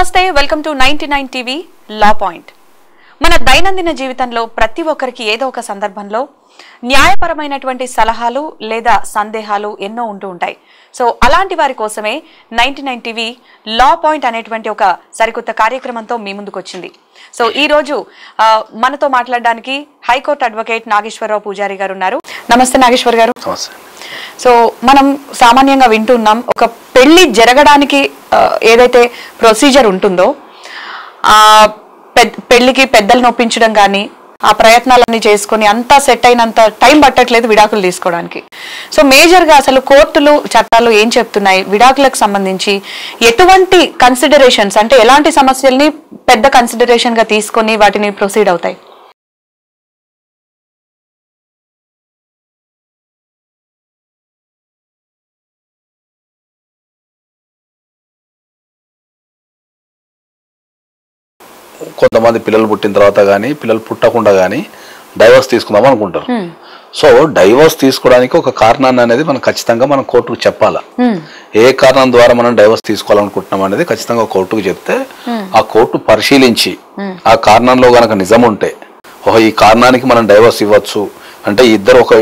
నమస్తే welcome to 99 TV law point. మన దైనందిన జీవితంలో ప్రతి ఒక్కరికి ఏదో ఒక సందర్భంలో న్యాయపరమైనటువంటి సలహాలు లేదా సందేహాలు ఎన్నో ఉంటూ ఉంటాయి. సో అలాంటి వారి కోసమే 99 టీవీ లా పాయింట్ అనేటువంటి ఒక సరికొత్త కార్యక్రమంతో మీ ముందుకు వచ్చింది. సో ఈ రోజు మనతో మాట్లాడడానికి హైకోర్టు అడ్వకేట్ నాగేశ్వరరావు పూజారి గారు ఉన్నారు. నమస్తే నాగేశ్వర్ గారు. సో మనం సామాన్యంగా వింటున్నాం, ఒక పెళ్లి జరగడానికి ఏదైతే ప్రొసీజర్ ఉంటుందో పెళ్లికి పెద్దలను ఒప్పించడం కానీ ఆ ప్రయత్నాలన్నీ చేసుకుని అంతా సెట్ అయినంత టైం పట్టట్లేదు విడాకులు తీసుకోవడానికి. సో మేజర్గా అసలు కోర్టులు చట్టాలు ఏం చెప్తున్నాయి, విడాకులకు సంబంధించి ఎటువంటి కన్సిడరేషన్స్ అంటే ఎలాంటి సమస్యల్ని పెద్ద కన్సిడరేషన్ గా తీసుకొని వాటిని ప్రొసీడ్ అవుతాయి? కొంతమంది పిల్లలు పుట్టిన తర్వాత కానీ పిల్లలు పుట్టకుండా కానీ డైవర్స్ తీసుకుందాం అనుకుంటారు. సో డైవర్స్ తీసుకోవడానికి ఒక కారణాన్ని అనేది మనం ఖచ్చితంగా మనం కోర్టుకు చెప్పాలా. ఏ కారణం ద్వారా మనం డైవర్స్ తీసుకోవాలనుకుంటున్నాం అనేది ఖచ్చితంగా కోర్టుకు చెప్తే ఆ కోర్టు పరిశీలించి ఆ కారణంలో గనక నిజం ఉంటే ఈ కారణానికి మనం డైవర్స్ ఇవ్వచ్చు అంటే ఇద్దరు ఒక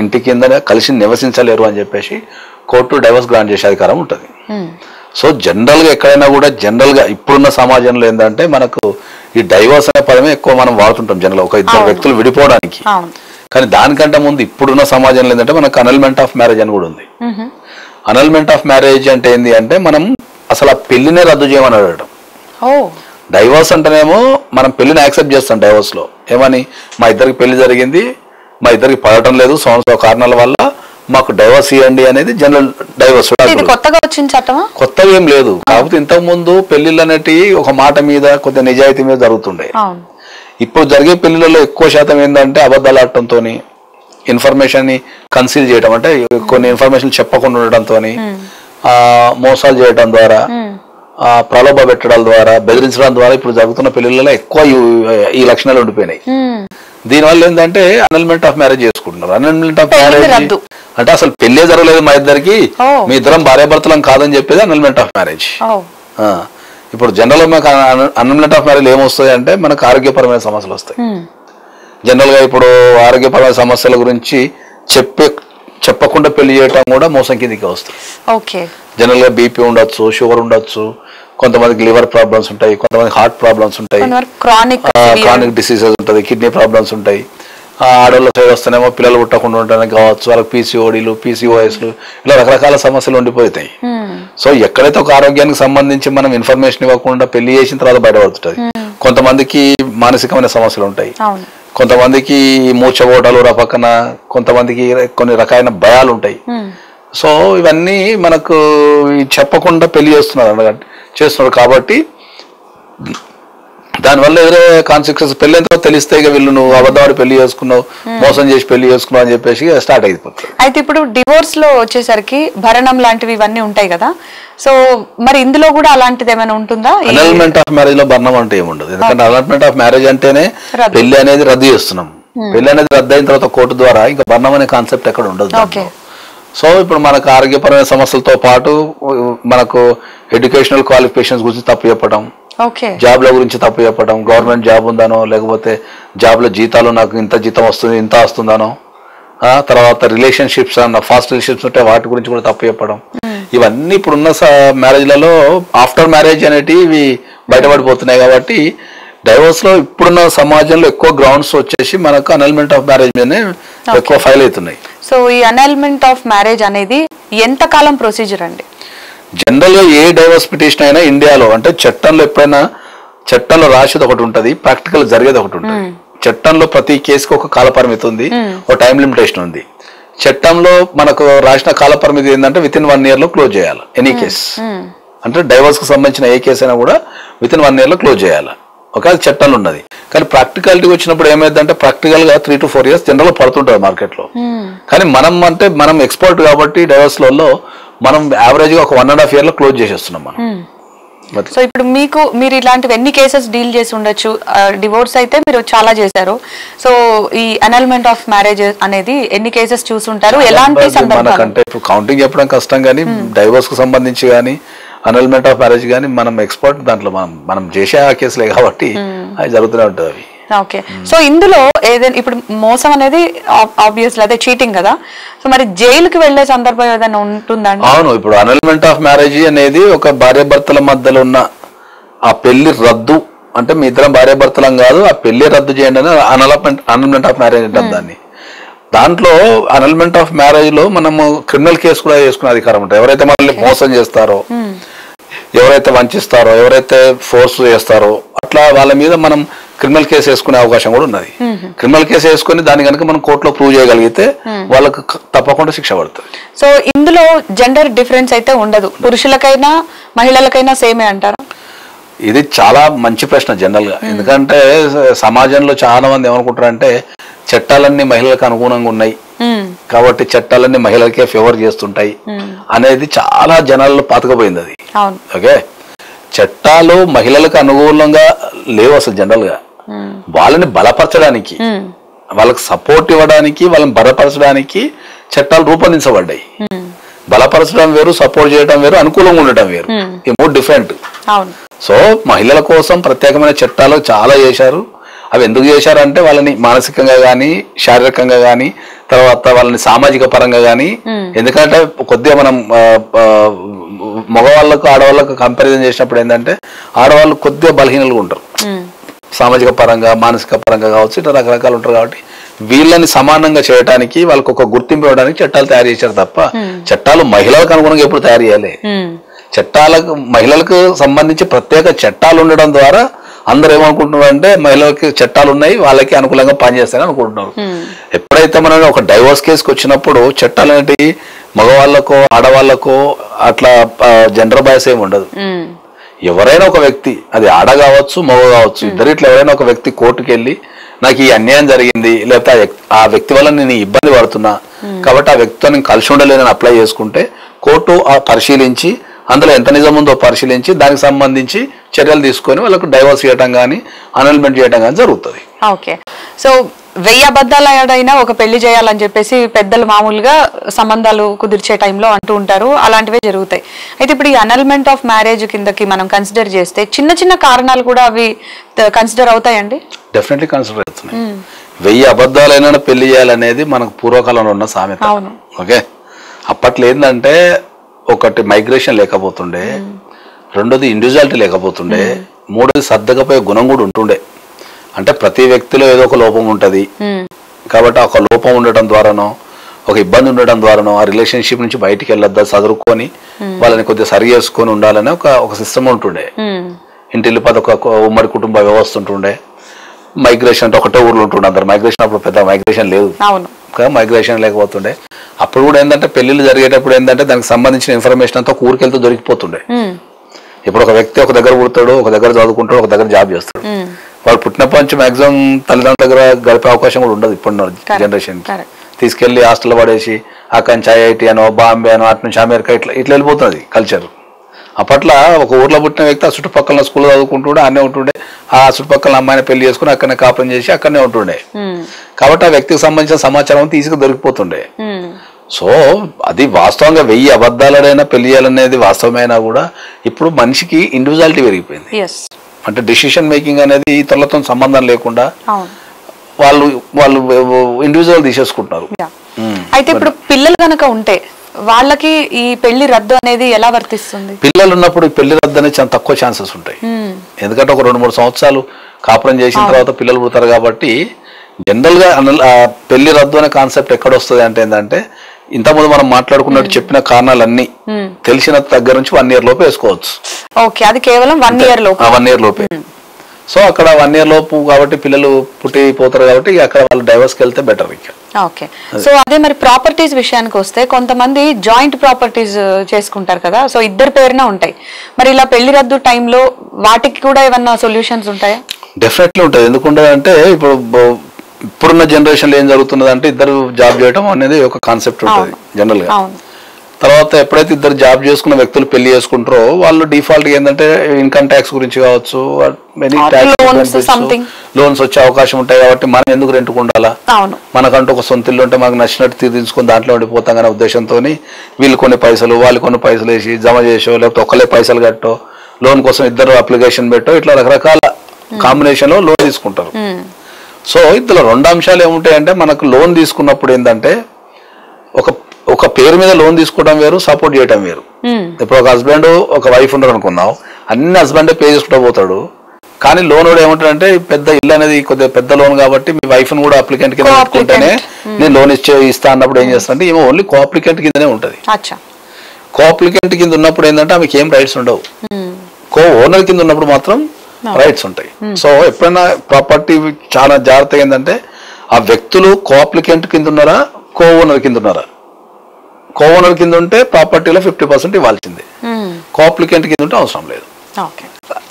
ఇంటి కింద కలిసి నివసించలేరు అని చెప్పేసి కోర్టు డైవర్స్ గ్రాంట్ చేసే అధికారం ఉంటుంది. సో జనరల్గా ఎక్కడైనా కూడా జనరల్గా ఇప్పుడున్న సమాజంలో ఏంటంటే మనకు ఈ డైవర్స్ అనే పదమే ఎక్కువ మనం వాడుతుంటాం జనరల్ ఒక ఇద్దరు వ్యక్తులు విడిపోవడానికి. కానీ దానికంటే ముందు ఇప్పుడున్న సమాజంలో ఏంటంటే మనకు అనల్మెంట్ ఆఫ్ మ్యారేజ్ అని కూడా ఉంది. అనల్మెంట్ ఆఫ్ మ్యారేజ్ అంటే ఏంటి అంటే మనం అసలు ఆ పెళ్లినే రద్దు చేయమని అడగడం. డైవర్స్ అంటేనేమో మనం పెళ్లిని యాక్సెప్ట్ చేస్తాం డైవర్స్ లో, ఏమని మా ఇద్దరికి పెళ్లి జరిగింది, మా ఇద్దరికి పడటం లేదు సో కారణాల వల్ల మాకు డైవర్స్ ఇవ్వండి అనేది జనరల్ డైవర్స్. కొత్తగా వచ్చిన చట్టమా? కొత్తగా ఏం లేదు, కాకపోతే ఇంతకు ముందు పెళ్లిళ్ళు అనేటివి ఒక మాట మీద కొద్దిగా నిజాయితీ మీద జరుగుతుండే. ఇప్పుడు జరిగే పెళ్లిళ్ళలో ఎక్కువ శాతం ఏంటంటే అబద్ధాలు ఆడటంతో, ఇన్ఫర్మేషన్ ని కన్సీల్ చేయడం అంటే కొన్ని ఇన్ఫర్మేషన్ చెప్పకుండా ఉండటంతో, మోసాలు చేయడం ద్వారా, ప్రలోభ పెట్టడాల ద్వారా, బెదిరించడం ద్వారా ఇప్పుడు జరుగుతున్న పెళ్లిళ్ళలో ఎక్కువ ఈ లక్షణాలు ఉండిపోయినాయి. దీనివల్ల ఏంటంటే అనల్మెంట్ ఆఫ్ మ్యారేజ్ చేసుకుంటున్నారు. అనల్మెంట్ ఆఫ్ మ్యారేజ్ అంటే అసలు పెళ్లే జరగలేదు మా ఇద్దరికి, మీ ఇద్దరం భార్యాభర్తలం కాదని చెప్పేది అనల్మెంట్ ఆఫ్ మ్యారేజ్. ఇప్పుడు జనరల్ గా మనకు అనల్మెంట్ ఆఫ్ మ్యారేజ్ ఏమొస్తాయి అంటే మనకు ఆరోగ్యపరమైన సమస్యలు వస్తాయి. జనరల్ గా ఇప్పుడు ఆరోగ్యపరమైన సమస్యల గురించి చెప్పకుండా పెళ్లి చేయటం కూడా మోసం కిందికి వస్తుంది. జనరల్ గా బీపీ ఉండొచ్చు, షుగర్ ఉండొచ్చు, కొంతమందికి లివర్ ప్రాబ్లమ్స్ ఉంటాయి, కొంతమందికి హార్ట్ ప్రాబ్లమ్స్ ఉంటాయి, క్రానిక్ డిసీజెస్ ఉంటుంది, కిడ్నీ ప్రాబ్లమ్స్ ఉంటాయి. ఆడవాళ్ళ సైడ్ వస్తేనేమో పిల్లలు పుట్టకుండా ఉండడానికి కావచ్చు, వాళ్ళకి పీసీఓడీలు, పీసీఓఎస్లు ఇలా రకరకాల సమస్యలు ఉండిపోతాయి. సో ఎక్కడైతే ఒక ఆరోగ్యానికి సంబంధించి మనం ఇన్ఫర్మేషన్ ఇవ్వకుండా పెళ్లి చేసిన తర్వాత బయటపడుతుంటది. కొంతమందికి మానసికమైన సమస్యలు ఉంటాయి, కొంతమందికి మూర్ఛపోవటాలు పక్కన, కొంతమందికి కొన్ని రకాలైన భయాలు ఉంటాయి. సో ఇవన్నీ మనకు చెప్పకుండా పెళ్లి చేస్తున్నారు కాబట్టి దానివల్ల ఎదురే కాన్సిక్వెన్స్ పెళ్లి ఎంతో తెలిస్తే ఇక వీళ్ళు నువ్వు అబద్ధవాడి పెళ్లి చేసుకున్నావు, మోసం చేసి పెళ్లి చేసుకున్నావు అని చెప్పేసి స్టార్ట్ అయిపోతుంది. అయితే ఇప్పుడు డివోర్స్ లో వచ్చేసరికి భరణం లాంటివి ఇవన్నీ ఉంటాయి కదా, సో మరి ఇందులో కూడా అలాంటిది ఏమైనా ఉంటుందా? అనల్మెంట్ ఆఫ్ మ్యారేజ్ లో భరణం అంటే ఏముండదు, ఎందుకంటే అనల్మెంట్ ఆఫ్ మ్యారేజ్ అంటేనే పెళ్లి అనేది రద్దు చేస్తున్నాం. పెళ్లి అనేది రద్దు అయిన తర్వాత కోర్టు ద్వారా ఇంకా భరణం అనే కాన్సెప్ట్ ఎక్కడ ఉండదు. సో ఇప్పుడు మనకు ఆరోగ్యపరమైన సమస్యలతో పాటు మనకు ఎడ్యుకేషనల్ క్వాలిఫికేషన్స్ గురించి తప్పు చెప్పడం, జాబ్ల గురించి తప్పు చెప్పడం, గవర్నమెంట్ జాబ్ ఉందనో లేకపోతే జాబ్ లో జీతాలు నాకు ఇంత జీతం వస్తుంది ఇంత వస్తుందనో, తర్వాత రిలేషన్షిప్స్ అన్న ఫాస్ట్ రిలేషన్షిప్స్ ఉంటే వాటి గురించి కూడా తప్పు చెప్పడం, ఇవన్నీ ఇప్పుడున్న మ్యారేజ్లలో ఆఫ్టర్ మ్యారేజ్ అనేటివి బయటపడిపోతున్నాయి. కాబట్టి డైవర్స్ లో ఇప్పుడున్న సమాజంలో ఎక్కువ గ్రౌండ్స్ వచ్చేసి మనకు అనల్మెంట్ ఆఫ్ మ్యారేజ్ మీదనే ఎక్కువ ఫైల్ అవుతున్నాయి. సో ఈ అనల్మెంట్ ఆఫ్ మ్యారేజ్ అనేది ఎంత కాలం ప్రొసీజర్ అండి? జనరల్ గా ఏ డైవర్స్ పిటిషన్ అయినా ఇండియాలో అంటే చట్టంలో ఎప్పుడైనా చట్టంలో రాసేది ఒకటి ఉంటుంది, ప్రాక్టికల్ జరిగేది ఒకటి ఉంటుంది. చట్టంలో ప్రతి కేసుకి ఒక కాల పరిమితి ఉంది, ఒక టైం లిమిటేషన్ ఉంది. చట్టంలో మనకు రాసిన కాల పరిమితి ఏంటంటే విత్ ఇన్ 1 year లో క్లోజ్ చేయాలి ఎనీ కేసు. అంటే డైవర్స్ కు సంబంధించిన ఏ కేసు అయినా కూడా విత్ ఇన్ 1 year లో క్లోజ్ చేయాలి, ఒక చట్టంలో ఉన్నది. కానీ ప్రాక్టికాలిటీ వచ్చినప్పుడు ఏమైందంటే ప్రాక్టికల్ గా 3 to 4 years జనరల్ గా పడుతుంటుంది మార్కెట్ లో. కానీ మనం ఎక్స్పర్ట్ కాబట్టి డైవర్స్ లలో మనం యావరేజ్ గా ఒక 1.5 year లో క్లోజ్ చేసేస్తున్నాం మనం. సో ఇప్పుడు మీరు ఇలాంటివి ఎన్ని కేసెస్ డీల్ చేసి ఉండొచ్చు? డివోర్స్ అయితే మీరు చాలా చేశారు, సో ఈ అనల్మెంట్ ఆఫ్ మ్యారేజ్ అనేది ఎన్ని కేసెస్ చూసుంటారు, ఎలాంటి సందర్భాలు? మనకంటే ఇప్పుడు కౌంటింగ్ చెప్పడం కష్టం, కానీ డైవోర్స్ కు సంబంధించి కానీ అనల్మెంట్ ఆఫ్ మ్యారేజ్ కానీ మనం ఎక్స్పర్ట్ దాంట్లో మనం చేసే ఆ కేసులే కాబట్టి అది జరుగుతూనే ఉంటుంది అవి. ఓకే, సో ఇందులో ఏదైనా ఇప్పుడు మోసం అనేది ఆబ్వియస్లీ అదే చీటింగ్ కదా, సో మరి జైలుకి వెళ్లే సందర్భం ఏదైనా ఉంటుందా? అవును, ఇప్పుడు అనల్మెంట్ ఆఫ్ మ్యారేజ్ అనేది ఒక భార్యాభర్తల మధ్యలో ఉన్న ఆ పెళ్లి రద్దు, అంటే మీ ఇద్దరం భార్యాభర్తలం కాదు, ఆ పెళ్లి రద్దు చేయండి అని అనల్మెంట్ ఆఫ్ మ్యారేజ్ అంటాం దాన్ని. దాంట్లో అనల్మెంట్ ఆఫ్ మ్యారేజ్ లో మనము క్రిమినల్ కేసు కూడా చేసుకునే అధికారం ఉంటుంది. ఎవరైతే మనల్ని మోసం చేస్తారో, ఎవరైతే వంచిస్తారో, ఎవరైతే ఫోర్స్ చేస్తారో అట్లా వాళ్ళ మీద మనం క్రిమినల్ కేసు వేసుకునే అవకాశం కూడా ఉన్నది. క్రిమినల్ కేసు వేసుకుని దాని కనుక మనం కోర్టులో ప్రూవ్ చేయగలిగితే వాళ్ళకు తప్పకుండా శిక్ష పడుతుంది. సో ఇందులో జెండర్ డిఫరెన్స్ అయితే ఉండదు, పురుషులకైనా మహిళలకైనా సేమే అంటారా? ఇది చాలా మంచి ప్రశ్న జనరల్ గా. ఎందుకంటే సమాజంలో చాలా మంది ఏమనుకుంటారంటే చట్టాలన్నీ మహిళలకు అనుగుణంగా ఉన్నాయి కాబట్టి చట్టాలన్నీ మహిళలకే ఫేవర్ చేస్తుంటాయి అనేది చాలా జనాల్లో పాతుకుపోయింది అది. ఓకే, చట్టాలు మహిళలకు అనుకూలంగా లేవు అసలు జనరల్ గా. వాళ్ళని బలపరచడానికి, వాళ్ళకి సపోర్ట్ ఇవ్వడానికి, వాళ్ళని బలపరచడానికి చట్టాలు రూపొందించబడ్డాయి. బలపరచడం వేరు, సపోర్ట్ చేయడం వేరు, అనుకూలంగా ఉండటం వేరు, ఈ మూడు డిఫరెంట్. సో మహిళల కోసం ప్రత్యేకమైన చట్టాలు చాలా చేశారు. అవి ఎందుకు చేశారంటే వాళ్ళని మానసికంగా కానీ, శారీరకంగా కానీ, తర్వాత వాళ్ళని సామాజిక పరంగా కానీ, ఎందుకంటే కొద్దిగా మనం మగవాళ్ళకు ఆడవాళ్ళకు కంపారిజన్ చేసినప్పుడు ఏంటంటే ఆడవాళ్ళు కొద్దిగా బలహీనలుగా ఉంటారు, సామాజిక పరంగా, మానసిక పరంగా కావచ్చు, ఇట్లా రకరకాలు ఉంటారు. కాబట్టి వీళ్ళని సమానంగా చేయడానికి, వాళ్ళకు ఒక గుర్తింపు ఇవ్వడానికి చట్టాలు తయారు చేశారు తప్ప చట్టాలు మహిళలకు అనుగుణంగా ఎప్పుడు తయారు చేయాలి. చట్టాలకు మహిళలకు సంబంధించి ప్రత్యేక చట్టాలు ఉండడం ద్వారా అందరూ ఏమనుకుంటున్నారు అంటే మహిళలకి చట్టాలు ఉన్నాయి, వాళ్ళకి అనుకూలంగా పనిచేస్తారని అనుకుంటున్నారు. ఎప్పుడైతే మనం ఒక డైవోర్స్ కేసుకి వచ్చినప్పుడు చట్టాలు అనేవి మగవాళ్ళకో ఆడవాళ్ళకో అట్లా జెండర్ బయాస్ ఏమి ఉండదు. ఎవరైనా ఒక వ్యక్తి, అది ఆడ కావచ్చు మగ కావచ్చు, ఇద్దరిట్లో ఎవరైనా ఒక వ్యక్తి కోర్టుకు వెళ్ళి నాకు ఈ అన్యాయం జరిగింది, లేకపోతే ఆ వ్యక్తి వల్ల నేను ఇబ్బంది పడుతున్నా కాబట్టి ఆ వ్యక్తితో నేను కలిసి ఉండలేనని అప్లై చేసుకుంటే కోర్టు పరిశీలించి అందులో ఎంత నిజం ఉందో పరిశీలించి దానికి సంబంధించి చర్యలు తీసుకొని వాళ్ళకు డైవర్స్ చేయడం కానీ అనల్మెంట్ చేయడం కానీ జరుగుతుంది. ఓకే, సో 1000 అబద్ధాలు ఆడైనా ఒక పెళ్లి చేయాలని చెప్పేసి పెద్దలు మామూలుగా సంబంధాలు కుదిర్చే టైంలో అంటూ ఉంటారు, అలాంటివే జరుగుతాయి. అయితే ఇప్పుడు ఈ అనల్మెంట్ ఆఫ్ మ్యారేజ్ కిందకి మనం కన్సిడర్ చేస్తే చిన్న చిన్న కారణాలు కూడా అవి కన్సిడర్ అవుతాయండి? డెఫినెట్లీ కన్సిడర్ అవుతున్నాయి. 1000 అబద్ధాలైనా పెళ్లి చేయాలనేది మనకు పూర్వకాలంలో ఉన్న సామెత. ఓకే, అప్పట్లో ఏంటంటే ఒకటి మైగ్రేషన్ లేకపోతుండే, రెండోది ఇండివిజువాలిటీ లేకపోతుండే, మూడోది సర్దకపోయే గుణం కూడా ఉంటుండే. అంటే ప్రతి వ్యక్తిలో ఏదో ఒక లోపం ఉంటుంది కాబట్టి ఒక లోపం ఉండటం ద్వారానో, ఒక ఇబ్బంది ఉండటం ద్వారానో ఆ రిలేషన్షిప్ నుంచి బయటికి వెళ్ళొద్దా, చదువుకొని వాళ్ళని కొద్దిగా సరి చేసుకొని ఉండాలని ఒక సిస్టమ్ ఉంటుండే. ఇంటిల్లి ఒక ఉమ్మడి కుటుంబ వ్యవస్థ ఉంటుండే. మైగ్రేషన్ అంటే ఒకటే ఊర్లో ఉంటుండే అందరు. మైగ్రేషన్ అప్పుడు పెద్ద మైగ్రేషన్ లేదు, మైగ్రేషన్ లేకపోతుండే. అప్పుడు కూడా ఏంటంటే పెళ్లిళ్ళు జరిగేటప్పుడు ఏంటంటే దానికి సంబంధించిన ఇన్ఫర్మేషన్ అంతా ఊరికెళ్తూ దొరికిపోతుండే. ఇప్పుడు ఒక వ్యక్తి ఒక దగ్గర పుడతాడు, ఒక దగ్గర చదువుకుంటాడు, ఒక దగ్గర జాబ్ చేస్తాడు. వాడు పుట్టినప్పటి నుంచి మాక్సిమం తల్లిదండ్రుల దగ్గర గడిపే అవకాశం కూడా ఉండదు ఇప్పుడు జనరేషన్. తీసుకెళ్లి హాస్టల్ పడేసి అక్కడి నుంచి ఐఐటి అనో, బాంబే అనో, అటు నుంచి అమెరికా ఇట్లా వెళ్ళిపోతుంది కల్చర్. అప్పట్లో ఒక ఊర్లో పుట్టిన వ్యక్తి ఆ చుట్టుపక్కల స్కూల్లో చదువుకుంటుండే, అన్నీ ఉంటుండే. ఆ చుట్టుపక్కల అమ్మాయిని పెళ్లి చేసుకుని అక్కడనే కాపురం చేసి అక్కడనే ఉంటుండే. కాబట్టి ఆ వ్యక్తికి సంబంధించిన సమాచారం తీసుకు దొరికిపోతుండే. సో అది వాస్తవంగా 1000 అబద్ధాలైనా పెళ్లి చేయాలనేది వాస్తవమైనా కూడా ఇప్పుడు మనిషికి ఇండివిజువాలిటీ పెరిగిపోయింది. అంటే డిసిషన్ మేకింగ్ అనేది ఇతరులతో సంబంధం లేకుండా వాళ్ళు ఇండివిజువల్ తీసేసుకుంటున్నారు. అయితే ఇప్పుడు పిల్లలు కనుక ఉంటే వాళ్ళకి ఈ పెళ్లి రద్దు అనేది ఎలా వర్తిస్తుంది? పిల్లలు ఉన్నప్పుడు పెళ్లి రద్దు అనేది చాలా తక్కువ ఛాన్సెస్ ఉంటాయి. ఎందుకంటే ఒక 2-3 సంవత్సరాలు కాపురం చేసిన తర్వాత పిల్లలు పుడతారు కాబట్టి జనరల్ గా పెళ్లి రద్దు అనే కాన్సెప్ట్ ఎక్కడ వస్తుంది అంటే ఏంటంటే ఇంతకుముందు మనం మాట్లాడుకున్నట్టు చెప్పిన కారణాలన్నీ తెలిసిన దగ్గర నుంచి 1 year లోపు వేసుకోవచ్చు. ఓకే, అది కేవలం 1 year లోపు. 1 year లోపే. సో అక్కడ 1 year లోపు కాబట్టి పిల్లలు పుట్టిపోతారు కాబట్టి అక్కడ వాళ్ళు డైవర్స్కి వెళ్తే బెటర్. ఓకే, సో అదే మరి ప్రాపర్టీస్ విషయానికి వస్తే కొంతమంది జాయింట్ ప్రాపర్టీస్ చేసుకుంటారు కదా, సో ఇద్దరు పేరున ఉంటాయి. మరి ఇలా పెళ్లి రద్దు టైంలో వాటికి కూడా ఏమన్నా సొల్యూషన్స్ ఉంటాయా? డెఫినెట్లీ ఉంటుంది. ఎందుకంటే ఇప్పుడున్న జనరేషన్ లో ఏం జరుగుతున్నది అంటే ఇద్దరు జాబ్ చేయడం అనేది ఒక కాన్సెప్ట్ ఉంటుంది జనరల్ గా. తర్వాత ఎప్పుడైతే ఇద్దరు జాబ్ చేసుకున్న వ్యక్తులు పెళ్లి చేసుకుంటారో వాళ్ళు డిఫాల్ట్ ఏంటంటే ఇన్కమ్ ట్యాక్స్ గురించి కావచ్చు, మెనీ లోన్స్ వచ్చే అవకాశం ఉంటాయి. కాబట్టి మనం ఎందుకు రెంట్కు ఉండాలా, మనకంటూ ఒక సొంత ఇల్లు ఉంటే మనకు నచ్చినట్టు తీర్చుకుని దాంట్లో ఉండిపోతాం అనే ఉద్దేశంతో వీళ్ళు కొన్ని పైసలు వాళ్ళు కొన్ని పైసలు వేసి జమ చేసో, లేకపోతే ఒక్కలే పైసలు కట్టో, లోన్ కోసం ఇద్దరు అప్లికేషన్ పెట్టో, ఇట్లా రకరకాల కాంబినేషన్ లో లోన్ తీసుకుంటారు. సో ఇందులో రెండు అంశాలు ఏముంటాయంటే, మనకు లోన్ తీసుకున్నప్పుడు ఏంటంటే ఒక పేరు మీద లోన్ తీసుకోవడం వేరు, సపోర్ట్ చేయడం వేరు. ఇప్పుడు ఒక హస్బెండ్ ఒక వైఫ్ ఉన్నారు అనుకుందాం, అన్ని హస్బెండే పే చేసుకుంటూ పోతాడు. కానీ లోన్ కూడా ఏమంటాడంటే, పెద్ద ఇల్లు అనేది కొద్దిగా పెద్ద లోన్ కాబట్టి మీ వైఫ్ ను కూడా అప్లికెంట్ కింద పెట్టుకుంటేనే నేను లోన్ ఇస్తా అన్నప్పుడు ఏం చేస్తానంటే ఏమో ఓన్లీ కో అప్లికెంట్ కిందనే ఉంటది. కో అప్లికెంట్ కింద ఉన్నప్పుడు ఏంటంటే ఆమెకి ఏం రైట్స్ ఉండవు. కో ఓనర్ కింద ఉన్నప్పుడు మాత్రం రైట్స్ ఉంటాయి. సో ఎప్పుడైనా ప్రాపర్టీ చాలా జాగ్రత్తగా ఏంటంటే ఆ వ్యక్తులు కో అప్లికెంట్ కింద ఉన్నారా, కో ఓనర్ కింద ఉన్నారా. కో ఓనర్ కింద ఉంటే ప్రాపర్టీలో 50% ఇవ్వాల్సిందే, కో అప్లికెంట్ కింద ఉంటే అవసరం లేదు.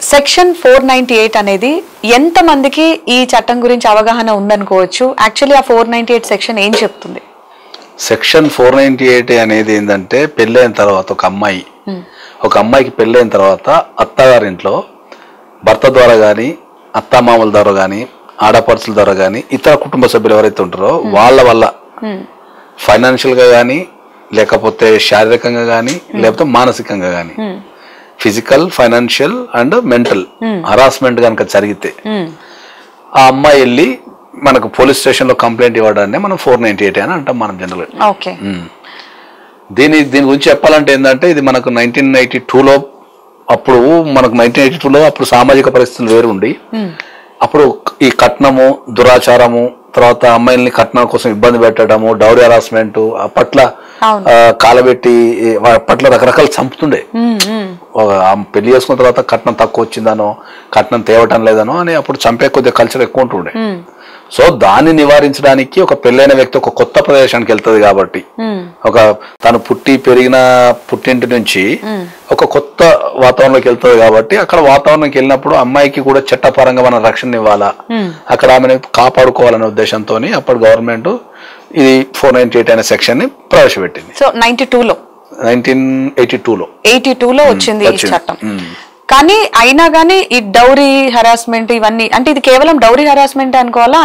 సెక్షన్ 498 అనేది ఎంత మందికి ఈ చట్టం గురించి అవగాహన ఉందనుకోవచ్చు? యాక్చువల్లీ ఆ 498 సెక్షన్ ఏం చెప్తుంది? సెక్షన్ 498 అనేది ఏంటంటే, పెళ్ళైన తర్వాత ఒక అమ్మాయికి పెళ్ళైన తర్వాత అత్తగారింట్లో భర్త ద్వారా కానీ, అత్తామామల ద్వారా కానీ, ఆడపడుచుల ద్వారా కానీ, ఇతర కుటుంబ సభ్యులు ఎవరైతే ఉంటారో వాళ్ళ వల్ల ఫైనాన్షియల్ గా కానీ, లేకపోతే శారీరకంగా కానీ, లేకపోతే మానసికంగా కానీ, physical, financial and mental harassment కనుక జరిగితే ఆ అమ్మాయి వెళ్ళి మనకు పోలీస్ స్టేషన్ లో కంప్లైంట్ ఇవ్వడాన్ని మనం 498 అని అంటాం మనం జనరల్. దీని గురించి చెప్పాలంటే ఏంటంటే, ఇది మనకు 1982లో అప్పుడు మనకు 1982లో అప్పుడు సామాజిక పరిస్థితులు వేరు ఉండి, అప్పుడు ఈ కట్నము, దురాచారము, తర్వాత అమ్మాయిల్ని కట్నం కోసం ఇబ్బంది పెట్టడము, డౌరీ హరాస్మెంట్, అప్పట్ల కాలబెట్టి అప్పట్లో రకరకాల చంపుతుండే. పెళ్లి చేసుకున్న తర్వాత కట్నం తక్కువ వచ్చిందనో, కట్నం తేవటం లేదనో అని అప్పుడు చంపే కొద్దిగా కల్చర్ ఎక్కువ ఉంటుండే. సో దాన్ని నివారించడానికి ఒక పెళ్ళైన వ్యక్తి ఒక కొత్త ప్రదేశానికి వెళ్తుంది కాబట్టి, ఒక తను పుట్టి పెరిగిన పుట్టింటి నుంచి ఒక కొత్త వాతావరణంలోకి వెళ్తుంది కాబట్టి, అక్కడ వాతావరణంకి వెళ్ళినప్పుడు అమ్మాయికి కూడా చట్టపరంగా మన రక్షణ ఇవ్వాలా, అక్కడ ఆమెను కాపాడుకోవాలనే ఉద్దేశంతో అప్పుడు గవర్నమెంట్ ఇది 498 అనే సెక్షన్ ని ప్రవేశపెట్టింది. సో 1982లో వచ్చింది ఈ చట్టం. కానీ అయినా గానీ ఈ డౌరీ హరాస్మెంట్ ఇవన్నీ అంటే ఇది కేవలం డౌరీ హరాస్మెంట్ అనుకోవాలా?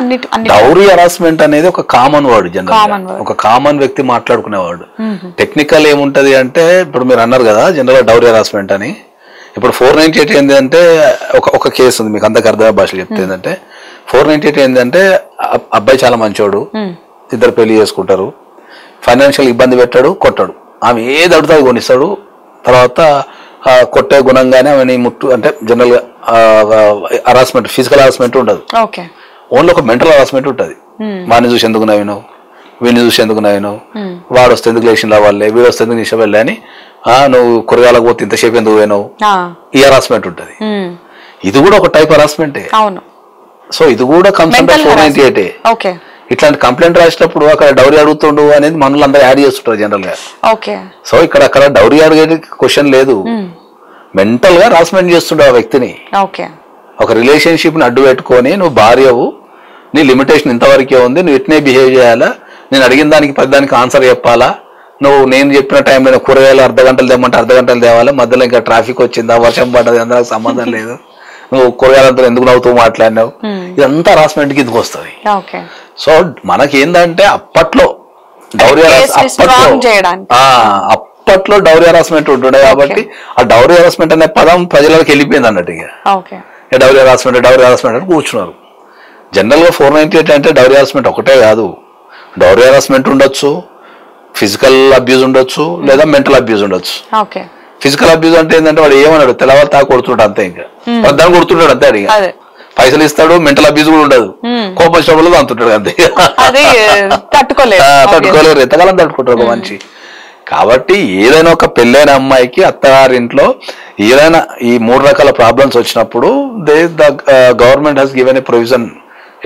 డౌరీ హరాస్మెంట్ అనేది ఒక కామన్ వర్డ్, జనరల్ ఒక కామన్ వ్యక్తి మాట్లాడుకునే వర్డ్. టెక్నికల్ ఏముంటది అంటే, ఇప్పుడు మీరు అన్నారు కదా జనరల్ డౌరీ హరాస్మెంట్ అని. ఇప్పుడు 498 ఏంటంటే ఒక కేసు ఉంది, మీకు అంతకు అర్థమయ్యే భాషలో చెప్తే ఏంటంటే, 498 ఏంటంటే అబ్బాయి చాలా మంచోడు, ఇద్దరు పెళ్లి చేసుకుంటారు, ఫైనాన్షియల్ ఇబ్బంది పెట్టాడు, కొట్టాడు, ఆమె ఏది అడుగుతాడు కొనిస్తాడు, తర్వాత కొట్టే గుణంగానే ఆమె ముట్టు అంటే జనరల్ గా హరాస్మెంట్, ఫిజికల్ హరాస్మెంట్ ఉండదు, ఓన్లీ ఒక మెంటల్ హరాస్మెంట్ ఉంటుంది. వాడిని చూసి ఎందుకు నవ్వినావు, వీడిని చూసి ఎందుకు నవ్వినావు, వాడు వస్తే ఎందుకు లేచిన వాళ్ళే, వీడు వస్తే ఎందుకు నిష వెళ్ళే అని, నువ్వు కూరగాయలకు పోతే ఇంతసేపు ఎందుకు పోయినావు, ఈ హరాస్మెంట్ ఉంటుంది. ఇది కూడా ఒక టైప్ హరాస్మెంటే. సో ఇది కూడా కన్సర్న్ 498. ఇట్లాంటి కంప్లైంట్ రాసినప్పుడు అక్కడ డౌరీ అడుగుతుండు అనేది మనల్ని అందరూ యాడ్ చేస్తుంటారు జనరల్ గా. సో అక్కడ డౌరీ అడిగే క్వశ్చన్ లేదు, మెంటల్ గా హరాస్మెంట్ చేస్తుండే ఆ వ్యక్తిని. ఒక రిలేషన్షిప్ ని అడ్డు పెట్టుకొని నువ్వు భార్యవు, నీ లిమిటేషన్ ఇంతవరకే ఉంది, నువ్వు ఇట్నే బిహేవ్ చేయాలా, నేను అడిగిన దానికి ప్రతిదానికి ఆన్సర్ చెప్పాలా, నువ్వు నేను చెప్పిన టైంలో కూరగాయలు 1/2 గంటలు తెమ్మంటే 1/2 గంటలు తేవాలా, మధ్యలో ఇంకా ట్రాఫిక్ వచ్చిందా, వర్షం పడ్డది, అందరికి సంబంధం లేదు, నువ్వు కూరగాయలంతా ఎందుకు నవ్వుతూ మాట్లాడినావు, ఇదంతా హరాస్మెంట్ కిందకి వస్తుంది. సో మనకేందంటే అప్పట్లో డౌరీ డౌరీ హరాస్మెంట్ ఉంటుండే కాబట్టి ఆ డౌరీ హరాస్మెంట్ అనే పదం ప్రజలకు వెళ్ళిపోయింది అన్నట్టు. ఇక డౌరీ హరాస్మెంట్ అని కూర్చున్నారు. జనరల్ గా 498 అంటే డౌరీ హరాస్మెంట్ ఒకటే కాదు, డౌరీ హరాస్మెంట్ ఉండొచ్చు, ఫిజికల్ అబ్యూజ్ ఉండొచ్చు, లేదా మెంటల్ అబ్యూజ్ ఉండొచ్చు. ఫిజికల్ అబ్యూజ్ అంటే ఏంటంటే వాడు ఏమన్నాడు, తెల్లవారు తా కొడుతుంటాడు అంతే, ఇంకా పద్దాన్ని కొడుతుంటాడు అంతే, అడిగి పైసలు ఇస్తాడు, మెంటల్ అబ్యూజ్ కూడా ఉండదు, కోపం వచ్చినప్పుడు అంతుంటాడు అంతే, తట్టుకోలేరు, ఎంతకాలం తట్టుకుంటారు ఒక మనిషి. కాబట్టి ఏదైనా ఒక పెళ్ళైన అమ్మాయికి అత్తగారింట్లో ఏదైనా ఈ 3 రకాల ప్రాబ్లమ్స్ వచ్చినప్పుడు government has given a provision,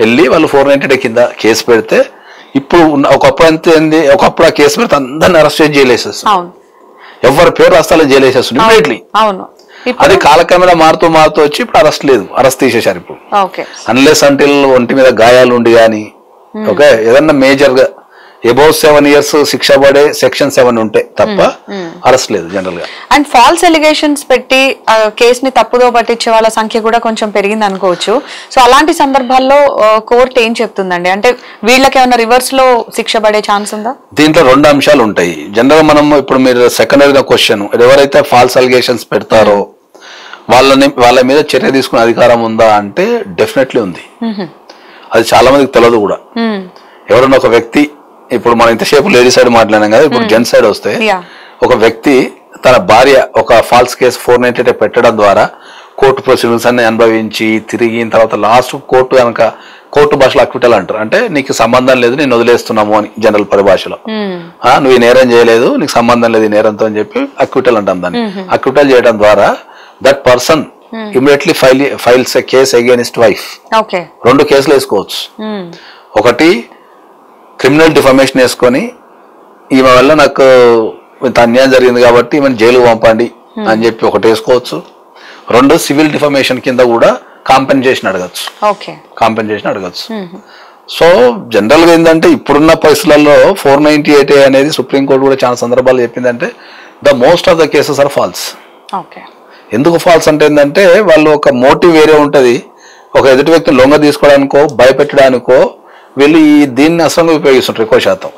వెళ్ళి వాళ్ళు 498 కింద కేసు పెడితే, ఇప్పుడు ఒకప్పుడు ఎంత ఏంది, ఒకప్పుడు ఆ కేసు పెడితే అందరిని అరెస్ట్ చేసి జైలు వేసేస్తుంది, ఎవరి పేరు రాస్తాలో జైలు వేసేస్తుంది ఇమ్మీడియట్లీ. అది కాలక్రమేణా మారుతూ వచ్చి ఇప్పుడు అరెస్ట్ లేదు, అరెస్ట్ తీసేశారు ఇప్పుడు. అన్లెస్ అంటిల్ ఒంటి మీద గాయాలు ఉండి కానీ, ఓకే, ఏదన్నా మేజర్ గా అబౌవ్ 7 years శిక్ష పడే సెక్షన్ 7 ఉంటే తప్ప అరెస్ట్ లేదు జనరల్ గా. అండ్ ఫాల్స్ ఎలిగేషన్స్ పెట్టి కేసుని తప్పుదో పట్టించే వాళ్ళ సంఖ్య కూడా కొంచెం పెరిగింది అనుకోవచ్చు. సో అలాంటి సందర్భాల్లో కోర్టు ఏం చెప్తుందండి? అంటే వీళ్ళకి ఏమైనా రివర్స్ లో శిక్ష పడే ఛాన్స్ ఉందా? దీంట్లో 2 అంశాలు ఉంటాయి జనరల్ గా. మనం ఇప్పుడు మీరు సెకండరీగా క్వశ్చన్, ఎవరైతే ఫాల్స్ అలిగేషన్స్ పెడతారో వాళ్ళ మీద చర్య తీసుకునే అధికారం ఉందా అంటే డెఫినెట్లీ ఉంది. అది చాలా మందికి తెలియదు కూడా. ఎవరన్నా ఒక వ్యక్తి, ఇప్పుడు మనం ఇంతసేపు లేడీస్ సైడ్ మాట్లాడాం కదా, ఇప్పుడు జెంట్స్ సైడ్ వస్తే ఒక వ్యక్తి తన భార్య ఒక ఫాల్స్ కేసు 498 పెట్టడం ద్వారా కోర్టు ప్రొసీడింగ్స్ అన్ని అనుభవించి తిరిగిన తర్వాత లాస్ట్ కోర్టు కనుక, కోర్టు భాషలో అక్విటల్ అంటారు, అంటే నీకు సంబంధం లేదు నేను వదిలేస్తున్నాము అని జనరల్ పరిభాషలో. నువ్వు ఈ నేరం చేయలేదు, నీకు సంబంధం లేదు ఈ నేరంతో అని చెప్పి అక్విటల్ అంటాం దాన్ని. అక్విటల్ చేయడం ద్వారా that person immediately files a case against wife. 2 కేసులు వేసుకోవచ్చు. ఒకటి క్రిమినల్ డిఫమేషన్ వేసుకొని ఈమె వల్ల నాకు ఇంత అన్యాయం జరిగింది కాబట్టి ఈమెను జైలుకు పంపండి అని చెప్పి ఒకటి వేసుకోవచ్చు. 2 సివిల్ డిఫమేషన్ కింద కూడా కాంపెన్సేషన్ అడగచ్చు. సో జనరల్ గా ఏంటంటే ఇప్పుడున్న పరిస్థితులలో 498A అనేది సుప్రీంకోర్టు కూడా చాలా సందర్భాలు చెప్పిందంటే the most of the cases are false. ఎందుకు ఫాల్స్ అంటే ఏంటంటే వాళ్ళు ఒక మోటివ్ వేరే ఉంటది. ఒక ఎదుటి వ్యక్తిని లొంగ తీసుకోవడానికో భయపెట్టడానికో వీళ్ళు దీన్ని అసలు ఉపయోగిస్తుంటారు ఎక్కువ శాతం.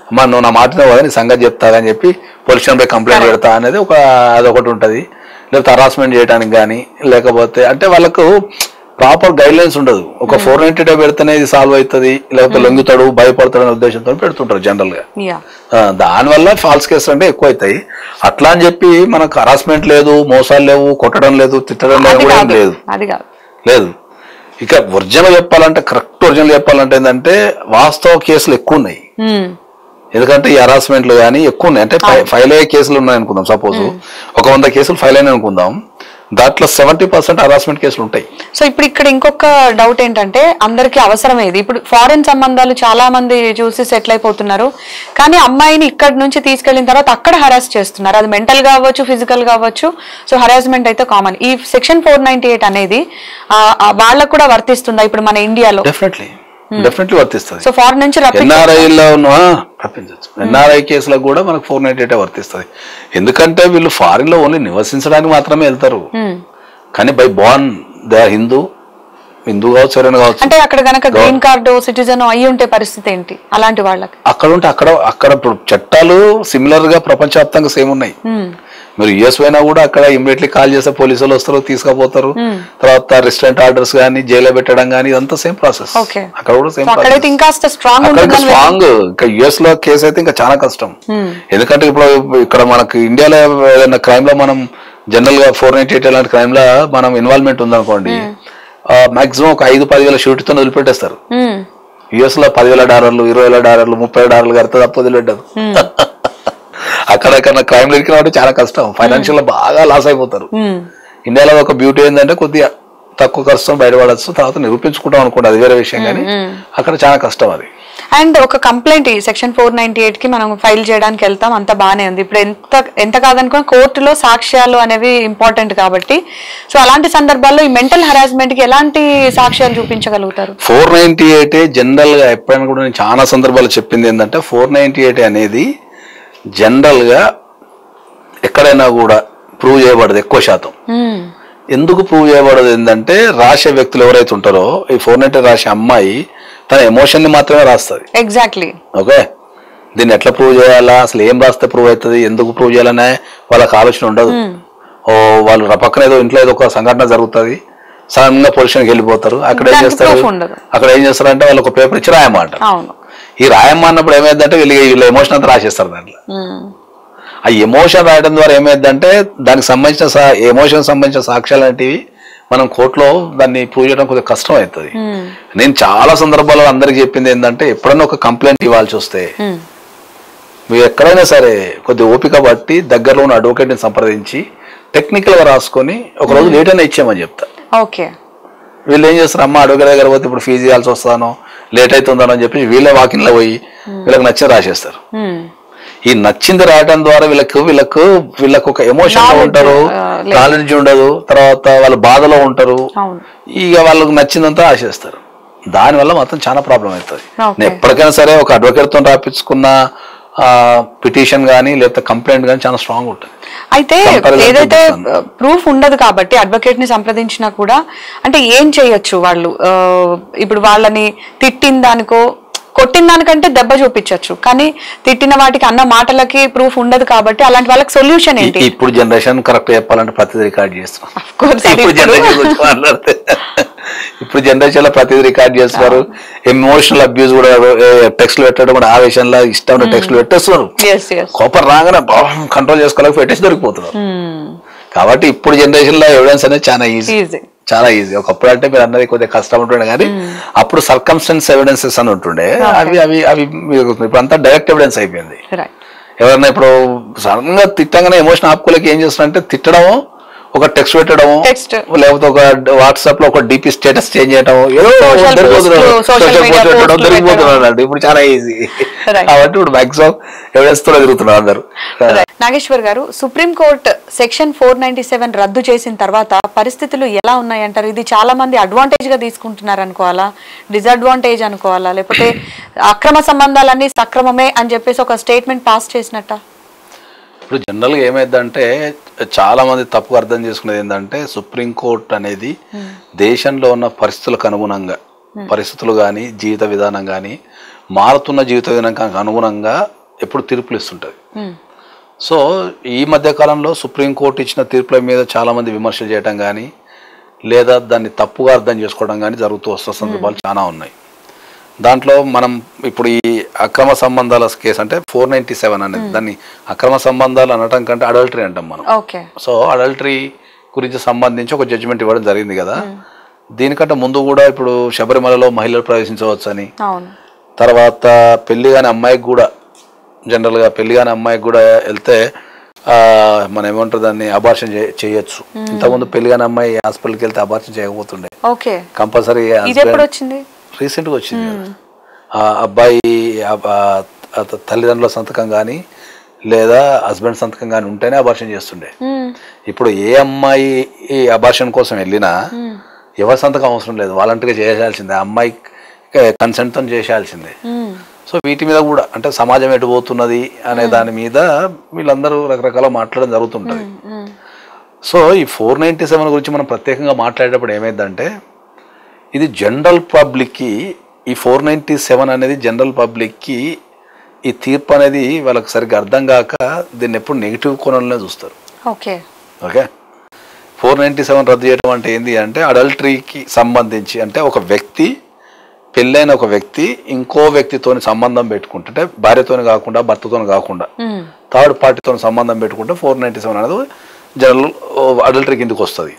అమ్మా నువ్వు నా మాట కదా నీ సంగతి చెప్తా అని చెప్పి పోలీస్ స్టేషన్ పై కంప్లైంట్ పెడతా అనేది అదొకటి ఉంటుంది. లేకపోతే హరాస్మెంట్ చేయడానికి కానీ, లేకపోతే అంటే వాళ్ళకు ప్రాపర్ గైడ్ లైన్స్ ఉండదు. ఒక 498 పెడితేనే ఇది సాల్వ్ అవుతుంది, లేకపోతే లొంగుతాడు భయపడతాడు అనే ఉద్దేశంతో పెడుతుంటారు జనరల్ గా. దానివల్ల ఫాల్స్ కేసులు అంటే ఎక్కువ అవుతాయి. అట్లా అని చెప్పి మనకు హరాస్మెంట్ లేదు, మోసాలు లేవు, కొట్టడం లేదు, తిట్టడం లేదు. ఇక ఒరిజినల్ చెప్పాలంటే, కరెక్ట్ ఒరిజినల్ చెప్పాలంటే ఏంటంటే వాస్తవ కేసులు ఎక్కువ ఉన్నాయి. ఎందుకంటే ఈ హరాస్మెంట్లు కానీ ఎక్కువ ఉన్నాయి. అంటే ఫైల్ అయ్యే కేసులు ఉన్నాయి అనుకుందాం. సపోజ్ ఒక 100 కేసులు ఫైల్ అయినా అనుకుందాం, దాంట్లో 70% హరాస్మెంట్ కేసులు ఉంటాయి. సో ఇప్పుడు ఇక్కడ ఇంకొక డౌట్ ఏంటంటే అందరికి అవసరం ఏది? ఇప్పుడు ఫారెన్ సంబంధాలు చాలా మంది చూసి సెటిల్ అయిపోతున్నారు, కానీ అమ్మాయిని ఇక్కడ నుంచి తీసుకెళ్లిన తర్వాత అక్కడ హరాస్ చేస్తున్నారు. అది మెంటల్ కావచ్చు, ఫిజికల్ కావచ్చు. సో హరాస్మెంట్ అయితే కామన్. ఈ సెక్షన్ 498 అనేది వాళ్ళకు కూడా వర్తిస్తుందా ఇప్పుడు మన ఇండియాలో? డెఫినెట్లీ వర్తిస్తుంది. సో ఫారెన్ నుంచి ఎన్ఆర్ఐలో రప్పించవచ్చు. ఎన్ఆర్ఐ కేసులకు కూడా మనకు 498 వర్తిస్తుంది. ఎందుకంటే వీళ్ళు ఫారిన్ లో ఓన్లీ నివసించడానికి మాత్రమే వెళ్తారు, కానీ by born they are Hindu కావచ్చు, ఎవరైనా కావచ్చు. అంటే అక్కడ కనుక గ్రీన్ కార్డు సిటిజన్ అయ్యి ఉంటే పరిస్థితి ఏంటి అలాంటి వాళ్ళకి? అక్కడ ఉంటే అక్కడ చట్టాలు సిమిలర్ గా ప్రపంచవ్యాప్తంగా సేమ్ ఉన్నాయి. మీరు యుఎస్ పోయినా కూడా అక్కడ ఇమీడియట్లీ కాల్ చేస్తే పోలీసులు వస్తారు, తీసుకుపోతారు. తర్వాత రెస్టారెంట్ ఆర్డర్స్ కానీ, జైల్లో పెట్టడం కానీ, ఇదంతా సేమ్ ప్రాసెస్. అక్కడ కూడా సేమ్ స్ట్రాంగ్. ఇంకా యుఎస్ లో కేసు అయితే ఇంకా చాలా కష్టం. ఎందుకంటే ఇప్పుడు ఇక్కడ మనకు ఇండియాలో ఏదైనా క్రైమ్ లో మనం జనరల్ గా 498 లాంటి క్రైమ్ లో మనం ఇన్వాల్వ్మెంట్ ఉందనుకోండి, మాక్సిమం ఒక 5-10 వేల షూట్తో వదిలిపెట్టేస్తారు. యుఎస్ లో $10,000, $20,000, $30,000 కడితే తప్ప వదిలిపెట్టదు. అక్కడెక్కడ క్రైమ్ లింక్ రావడం చాలా కష్టం, ఫైనాన్షియల్ బాగా లాస్ అయిపోతారు. ఇండియాలో ఒక బ్యూటీ ఏంటంటే కొద్దిగా తక్కువ ఖర్చుతో బయటపడచ్చు, తర్వాత నిరూపించుకుంటాం అనుకోండి, అది వేరే విషయం. కానీ అక్కడ చాలా కష్టం అది. అండ్ ఒక కంప్లైంట్ సెక్షన్ 498 కి మనం ఫైల్ చేయడానికి వెళ్తాం, అంత బానే ఉంది. ఇప్పుడు ఎంత కాదనుకో కోర్టులో సాక్ష్యాలు అనేవి ఇంపార్టెంట్ కాబట్టి, సో అలాంటి సందర్భాల్లో ఈ మెంటల్ హరాస్మెంట్ కి ఎలాంటి సాక్ష్యాలు చూపించగలుగుతారు? 498 జనరల్ గా ఎప్పుడైనా కూడా నేను చాలా సందర్భాలు చెప్పింది ఏంటంటే 498 అనేది జనరల్ గా ఎక్కడైనా కూడా ప్రూవ్ చేయబడదు ఎక్కువ శాతం. ఎందుకు ప్రూవ్ చేయబడదు ఏంటంటే రాసే వ్యక్తులు ఎవరైతే ఉంటారో, ఈ 498 రాసే అమ్మాయి తన ఎమోషన్ ని మాత్రమే రాస్తుంది. ఎగ్జాక్ట్లీ. ఓకే, దీన్ని ఎట్లా ప్రూవ్ చేయాలా, అసలు ఏం రాస్తే ప్రూవ్ అవుతుంది, ఎందుకు ప్రూవ్ చేయాలనే వాళ్ళకి ఆలోచన ఉండదు. వాళ్ళు పక్కన ఏదో ఇంట్లో ఏదో ఒక సంఘటన జరుగుతుంది, సడన్ గా పొజిషన్కి వెళ్ళిపోతారు. అక్కడ ఏం చేస్తారంటే వాళ్ళు ఒక పేపర్ ఇచ్చి రాయమాట. ఈ రాయమన్నప్పుడు ఏమైందంటే వీళ్ళ ఎమోషన్ అంతా రాసేస్తారు దాంట్లో. ఆ ఎమోషన్ రాయడం ద్వారా ఏమైందంటే దానికి సంబంధించిన ఎమోషన్ సంబంధించిన సాక్ష్యాలు అనేటివి మనం కోర్టులో దాన్ని ప్రూవ్ చేయడం కొద్దిగా కష్టం అవుతుంది. నేను చాలా సందర్భాల్లో అందరికి చెప్పింది ఏంటంటే ఎప్పుడైనా ఒక కంప్లైంట్ ఇవ్వాల్సి వస్తే మీరు ఎక్కడైనా సరే కొద్ది ఓపిక బట్టి దగ్గరలో ఉన్న అడ్వకేట్ ని సంప్రదించి టెక్నికల్ గా రాసుకొని ఒక రోజు లేట్ అయినా ఇచ్చామని చెప్తా. వీళ్ళు ఏం చేస్తారు, అమ్మ అడ్వకేట్ దగ్గర పోతే ఇప్పుడు ఫీజు ఇవ్వాల్సి వస్తానో లేట్ అవుతుందనో అని చెప్పి వీళ్ళే వాకింగ్ లో పోయి వీళ్ళకి నచ్చింది రాసేస్తారు. ఈ నచ్చింది రాయడం ద్వారా వీళ్ళకు ఒక ఎమోషన్ ఉంటారు, నాలెడ్జ్ ఉండదు, తర్వాత వాళ్ళ బాధలో ఉంటారు, ఇక వాళ్ళకు నచ్చిందంతా రాసేస్తారు. దానివల్ల మాత్రం చాలా ప్రాబ్లం అవుతుంది. నేను ఎప్పటికైనా సరే ఒక అడ్వకేట్తో రాపించుకున్న పిటిషన్ కానీ లేకపోతే కంప్లైంట్ కానీ చాలా స్ట్రాంగ్ ఉంటుంది. అయితే ఏదైతే ప్రూఫ్ ఉండదు కాబట్టి అడ్వకేట్ ని సంప్రదించినా కూడా అంటే ఏం చేయొచ్చు వాళ్ళు? ఇప్పుడు వాళ్ళని తిట్టిన దానికో కొట్టిన దానికంటే దెబ్బ చూపించవచ్చు, కానీ తిట్టిన వాటికి అన్న మాటలకి ప్రూఫ్ ఉండదు కాబట్టి అలాంటి వాళ్ళకి సొల్యూషన్ ఏంటి? ఇప్పుడు జనరేషన్ కరెక్ట్ చెప్పాలంటే ప్రతిదీ రికార్డ్ చేస్తున్నాం. ఇప్పుడు జనరేషన్ లో ప్రతిదీ రికార్డ్ చేస్తున్నారు. ఎమోషనల్ అబ్యూస్ కూడా టెక్స్ట్ పెట్టడం కూడా ఆవేశంలో ఇష్టం టెక్స్ట్ పెట్టేస్తున్నారు. కోపం రాగానే కంట్రోల్ చేసుకోలేక పెట్టేసి దొరికిపోతున్నారు. కాబట్టి ఇప్పుడు జనరేషన్ లో ఎవిడెన్స్ అనేది చాలా ఈజీ. ఒకప్పుడు అంటే మీరు అన్నది కొద్దిగా కష్టం ఉంటుండే, కానీ అప్పుడు సర్కమ్స్టెన్స్ ఎవిడెన్సెస్ అని ఉంటుండే. అవి ఇప్పుడు అంతా డైరెక్ట్ ఎవిడెన్స్ అయిపోయింది. ఎవరైనా ఇప్పుడు సడన్ గా తిట్టంగానే ఎమోషన్ ఆపుకోలేక ఏం చేస్తున్నారంటే తిట్టడం, ఒక టెక్స్ట్ పెట్టడం, లేకపోతే ఒక వాట్సాప్ లో ఒక డిపి స్టేటస్ చేంజ్ చేయడం, ఏదో దొరికిపోతున్నాడు. ఇప్పుడు చాలా ఈజీ కాబట్టి ఇప్పుడు మాక్సిమం ఎవిడెన్స్ తో తిరుగుతున్నారు అందరు. నాగేశ్వర్ గారు, సుప్రీంకోర్టు సెక్షన్ 497 రద్దు చేసిన తర్వాత పరిస్థితులు ఎలా ఉన్నాయంటారు? ఇది చాలా మంది అడ్వాంటేజ్ గా తీసుకుంటున్నారు అనుకోవాలా, డిసడ్వాంటేజ్ అనుకోవాలా, లేకపోతే అక్రమ సంబంధాలన్నీ సక్రమమే అని చెప్పేసి ఒక స్టేట్మెంట్ పాస్ చేసినట్ట? ఇప్పుడు జనరల్గా ఏమైందంటే చాలా మంది తప్పుగా అర్థం చేసుకునేది ఏంటంటే సుప్రీంకోర్టు అనేది దేశంలో ఉన్న పరిస్థితులకు అనుగుణంగా, పరిస్థితులు కానీ జీవిత విధానం కానీ మారుతున్న జీవిత విధానానికి అనుగుణంగా ఎప్పుడు తీర్పులు ఇస్తుంటుంది. సో ఈ మధ్య కాలంలో సుప్రీంకోర్టు ఇచ్చిన తీర్పుల మీద చాలా మంది విమర్శలు చేయడం కానీ లేదా దాన్ని తప్పుగా అర్థం చేసుకోవడం కానీ జరుగుతూ వస్తున్న సందర్భాలు చాలా ఉన్నాయి. దాంట్లో మనం ఇప్పుడు ఈ అక్రమ సంబంధాల కేసు అంటే 497 అనేది, దాన్ని అక్రమ సంబంధాలు అనటం కంటే అడల్టరీ అంటాం మనం. సో అడల్టరీ గురించి సంబంధించి ఒక జడ్జిమెంట్ ఇవ్వడం జరిగింది కదా. దీనికంటే ముందు కూడా ఇప్పుడు శబరిమలలో మహిళలు ప్రవేశించవచ్చు అని, తర్వాత పెళ్లి కాని అమ్మాయికి కూడా జనరల్గా పెళ్లి కాని అమ్మాయికి కూడా వెళ్తే మనం ఏమంటారు దాన్ని అబార్షన్ చేయొచ్చు. ఇంతకుముందు పెళ్లి కాని అమ్మాయి హాస్పిటల్కి వెళ్తే అబార్షన్ చేయకపోతుండే, కంపల్సరీ రీసెంట్గా వచ్చింది. ఆ అబ్బాయి తల్లిదండ్రుల సంతకం కానీ లేదా హస్బెండ్ సంతకం కానీ ఉంటేనే అబార్షన్ చేస్తుండే. ఇప్పుడు ఏ అమ్మాయి ఈ అబార్షన్ కోసం వెళ్ళినా ఎవరి సంతకం అవసరం లేదు, వాలంటీర్గా చేయాల్సిందే, అమ్మాయి కన్సెంట్తో చేయాల్సిందే. సో వీటి మీద కూడా అంటే సమాజం ఎటు పోతున్నది అనే దాని మీద వీళ్ళందరూ రకరకాల మాట్లాడడం జరుగుతుంటుంది. సో ఈ 497 గురించి మనం ప్రత్యేకంగా మాట్లాడేటప్పుడు ఏమైందంటే ఇది జనరల్ పబ్లిక్కి, ఈ 497 అనేది జనరల్ పబ్లిక్కి ఈ తీర్పు అనేది వాళ్ళకి సరిగ్గా అర్థం కాక దీన్ని ఎప్పుడు నెగిటివ్ కోణంలోనే చూస్తారు. ఓకే 497 రద్దు చేయడం అంటే ఏంటి అంటే అడల్టరీకి సంబంధించి అంటే ఒక వ్యక్తి పెళ్ళైన ఒక వ్యక్తి ఇంకో వ్యక్తితో సంబంధం పెట్టుకుంటే, అంటే భార్యతోని కాకుండా భర్తతో కాకుండా థర్డ్ పార్టీతో సంబంధం పెట్టుకుంటే 497 అనేది జనరల్ అడల్టరీ కిందకి వస్తుంది.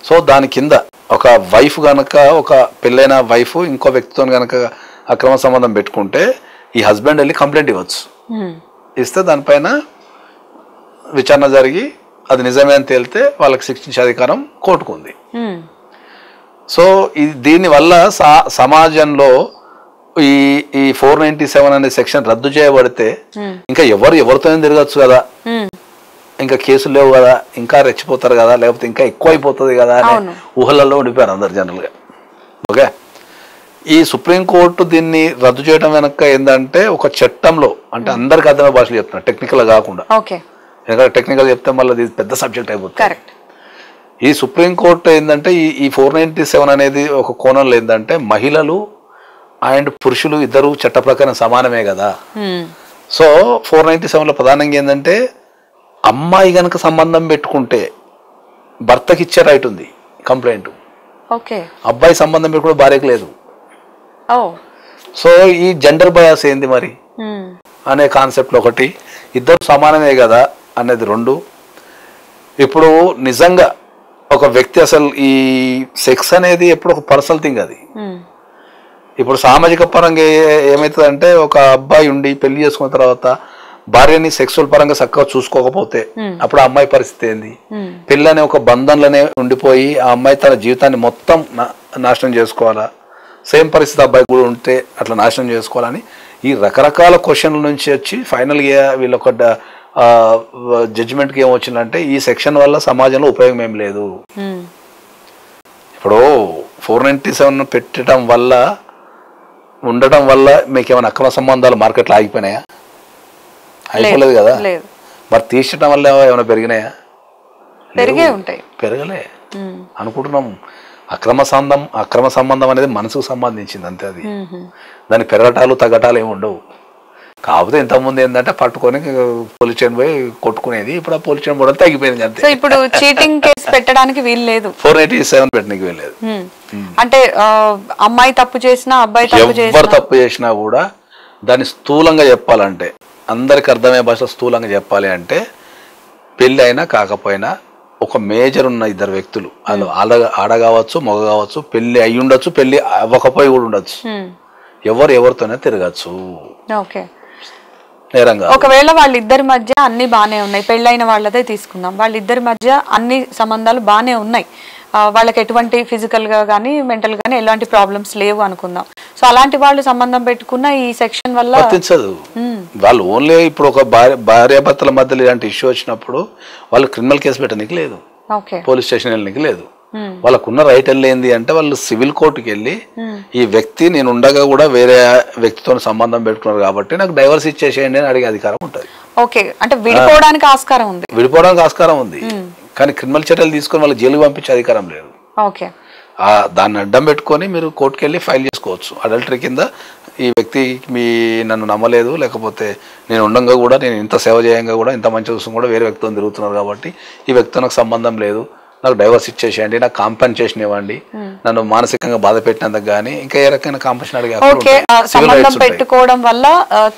సో దాని కింద ఒక వైఫ్ గనక, ఒక పెళ్ళైన వైఫ్ ఇంకో వ్యక్తితో గనక అక్రమ సంబంధం పెట్టుకుంటే ఈ హస్బెండ్ వెళ్ళి కంప్లైంట్ ఇవ్వచ్చు. ఇస్తే దానిపైన విచారణ జరిగి అది నిజమే అని తేలితే వాళ్ళకి శిక్షించే అధికారం కోర్టుకు ఉంది. సో దీనివల్ల సమాజంలో ఈ 497 అనే సెక్షన్ రద్దు చేయబడితే ఇంకా ఎవరితో తిరగచ్చు కదా, ఇంకా కేసులు లేవు కదా, ఇంకా రెచ్చిపోతారు కదా, లేకపోతే ఇంకా ఎక్కువ అయిపోతుంది కదా అని ఊహలలో ఉండిపోయారు అందరు జనరల్గా. ఓకే, ఈ సుప్రీంకోర్టు దీన్ని రద్దు చేయడం వెనక ఏంటంటే ఒక చట్టంలో అంటే అందరికి అర్థమయ్యే భాషలు చెప్తున్నారు, టెక్నికల్ కాకుండా. ఎందుకంటే టెక్నికల్ చెప్తే మళ్ళీ ఇది పెద్ద సబ్జెక్ట్ అయిపోతుంది. ఈ సుప్రీంకోర్టు ఏంటంటే ఈ 497 అనేది ఒక కోణంలో ఏంటంటే మహిళలు అండ్ పురుషులు ఇద్దరు చట్ట ప్రకారం సమానమే కదా. సో 497లో ప్రధానంగా ఏంటంటే అమ్మాయి గనక సంబంధం పెట్టుకుంటే భర్తకి ఇచ్చే రైట్ ఉంది కంప్లైంట్, అబ్బాయి సంబంధం పెట్టుకుంటే భార్యకు లేదు. సో ఈ జెండర్ బయాస్ ఏంది మరి అనే కాన్సెప్ట్ ఒకటి, ఇద్దరు సమానమే కదా అనేది రెండు. ఇప్పుడు నిజంగా ఒక వ్యక్తి అసలు ఈ సెక్స్ అనేది ఎప్పుడు ఒక పర్సనల్ థింగ్ అది. ఇప్పుడు సామాజిక పరంగా ఏమవుతుందంటే ఒక అబ్బాయి ఉండి పెళ్లి చేసుకున్న తర్వాత భార్యని సెక్సువల్ పరంగా చక్కగా చూసుకోకపోతే అప్పుడు ఆ అమ్మాయి పరిస్థితి ఏంది? పెళ్ళి అనే ఒక బంధంలోనే ఉండిపోయి ఆ అమ్మాయి తన జీవితాన్ని మొత్తం నాశనం చేసుకోవాలా? సేమ్ పరిస్థితి అబ్బాయి కూడా ఉంటే అట్లా నాశనం చేసుకోవాలని ఈ రకరకాల క్వశ్చన్ల నుంచి వచ్చి ఫైనల్గా వీళ్ళొక జడ్జిమెంట్కి ఏమొచ్చిందంటే ఈ సెక్షన్ వల్ల సమాజంలో ఉపయోగం ఏం లేదు. ఇప్పుడు 497 పెట్టడం వల్ల ఉండటం వల్ల మీకు ఏమైనా అక్రమ సంబంధాలు మార్కెట్లో ఆగిపోయినాయా? అయిపోలేదు కదా. మరి తీర్చడం వల్ల ఏమైనా పెరిగినాయా? పెరిగే ఉంటాయి. పెరగలే అనుకుంటున్నాం. అక్రమ సంబంధం అనేది మనసుకు సంబంధించింది అంతే. అది దాని పెరగటాలు తగ్గటాలు ఏమి ఉండవు. కాకపోతే ఇంతకుముందు ఏంటంటే పట్టుకొని పోలీస్ స్టేషన్ పోయి కొట్టుకునేది. ఇప్పుడు ఆ పోలీస్ స్టేషన్ కూడా తగ్గిపోయింది అంతే. సో ఇప్పుడు చీటింగ్ కేసు పెట్టడానికి వీలు లేదు, 487 పెట్టడానికి వీలు లేదు. అంటే అమ్మాయి తప్పు చేసినా అబ్బాయి తప్పు చేసినా ఎవరు తప్పు చేసినా కూడా దాన్ని స్థూలంగా చెప్పాలంటే, అందరికి అర్థమయ్యే భాష స్థూలంగా చెప్పాలి అంటే, పెళ్ళి అయినా కాకపోయినా ఒక మేజర్ ఉన్న ఇద్దరు వ్యక్తులు, ఆడ కావచ్చు మగ కావచ్చు, పెళ్లి అయి ఉండొచ్చు పెళ్లి అవ్వకపోయి కూడా ఉండొచ్చు, ఎవరితోనే తిరగచ్చు. ఓకే. నేరంగా ఒకవేళ వాళ్ళిద్దరి మధ్య అన్ని బానే ఉన్నాయి, పెళ్ళైన వాళ్ళదే తీసుకుందాం, వాళ్ళిద్దరి మధ్య అన్ని సంబంధాలు బానే ఉన్నాయి, వాళ్ళకి ఎటువంటి ఫిజికల్ గా కానీ మెంటల్ గానీ ఎలాంటి ప్రాబ్లమ్స్ లేవు అనుకుందాం. సో అలాంటి వాళ్ళు సంబంధం పెట్టుకున్న ఈ సెక్షన్ వల్ల వర్తించదు. వాళ్ళు ఓన్లీ ఇప్పుడు ఒక భార్యాభర్తల మధ్యలో ఇలాంటి ఇష్యూ వచ్చినప్పుడు వాళ్ళు క్రిమినల్ కేసు పెట్టడానికి లేదు, పోలీస్ స్టేషన్ వెళ్ళడానికి లేదు. వాళ్ళకున్న రైట్ వెళ్ళేంది అంటే వాళ్ళు సివిల్ కోర్టుకి వెళ్ళి ఈ వ్యక్తి నేను ఉండగా కూడా వేరే వ్యక్తితో సంబంధం పెట్టుకున్నారు కాబట్టి నాకు డైవర్స్ ఇచ్చేసేయండి అని అడిగే అధికారం ఉంటుంది. ఓకే, అంటే విడిపోవడానికి ఆస్కారం ఉంది. విడిపోవడానికి ఆస్కారం ఉంది, కానీ క్రిమినల్ చర్యలు తీసుకొని వాళ్ళకి జైలుకి పంపించే అధికారం లేదు. ఓకే, దాన్ని అడ్డం పెట్టుకొని మీరు కోర్టుకు వెళ్ళి ఫైల్ చేసుకోవచ్చు. అడల్టరీ కింద ఈ వ్యక్తి నన్ను నమ్మలేదు, లేకపోతే నేను ఉండగా కూడా నేను ఇంత సేవ చేయంగా కూడా ఇంత మంచి చూసం కూడా వేరే వ్యక్తితో తిరుగుతున్నారు కాబట్టి ఈ వ్యక్తితో నాకు సంబంధం లేదు, నాకు డైవర్స్ ఇచ్చేసేయండి, నాకు కాంపెన్సేషన్ ఇవ్వండి, నన్ను మానసికంగా బాధ పెట్టినందుకు కానీ ఇంకా ఏ రకమైన కాంపెన్సేషన్ అడిగే సంబంధం పెట్టుకోవడం వల్ల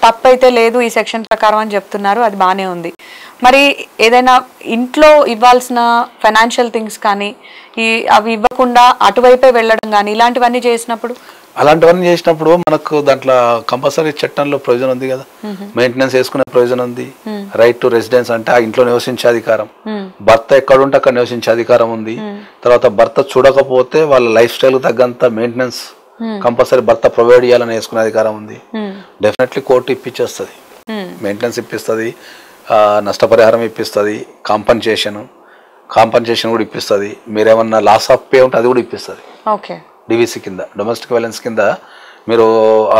తప్పైతే లేదు ఈ సెక్షన్ ప్రకారం అని చెప్తున్నారు. అది బానే ఉంది. మరి ఏదైనా ఇంట్లో ఇవ్వాల్సిన ఫైనాన్షియల్ థింగ్స్ కానీ అవి ఇవ్వకుండా అటువైపే వెళ్ళడం కానీ ఇలాంటివన్నీ చేసినప్పుడు మనకు దాంట్లో కంపల్సరీ చట్టంలో ప్రొవిజన్ ఉంది కదా, మెయింటెనెన్స్ చేసుకునే ప్రొవిజన్ ఉంది. రైట్ టు రెసిడెన్స్ అంటే ఆ ఇంట్లో నివసించే అధికారం, భర్త ఎక్కడుంటే అక్కడ నివసించే అధికారం ఉంది. తర్వాత భర్త చూడకపోతే వాళ్ళ లైఫ్ స్టైల్ తగ్గంత మెయింటెనెన్స్ కంపల్సరీ భర్త ప్రొవైడ్ చేయాలని వేసుకునే అధికారం ఉంది. డెఫినెట్లీ కోర్టు ఇప్పించేస్తుంది, మెయింటెనెన్స్ ఇప్పిస్తుంది, నష్టపరిహారం ఇప్పిస్తుంది, కాంపన్సేషన్ కూడా ఇప్పిస్తుంది. మీరేమన్నా లాస్ ఆఫ్ పే ఉంటే అది కూడా ఇప్పిస్తుంది. డివిసి కింద, డొమెస్టిక్ వైలెన్స్ కింద మీరు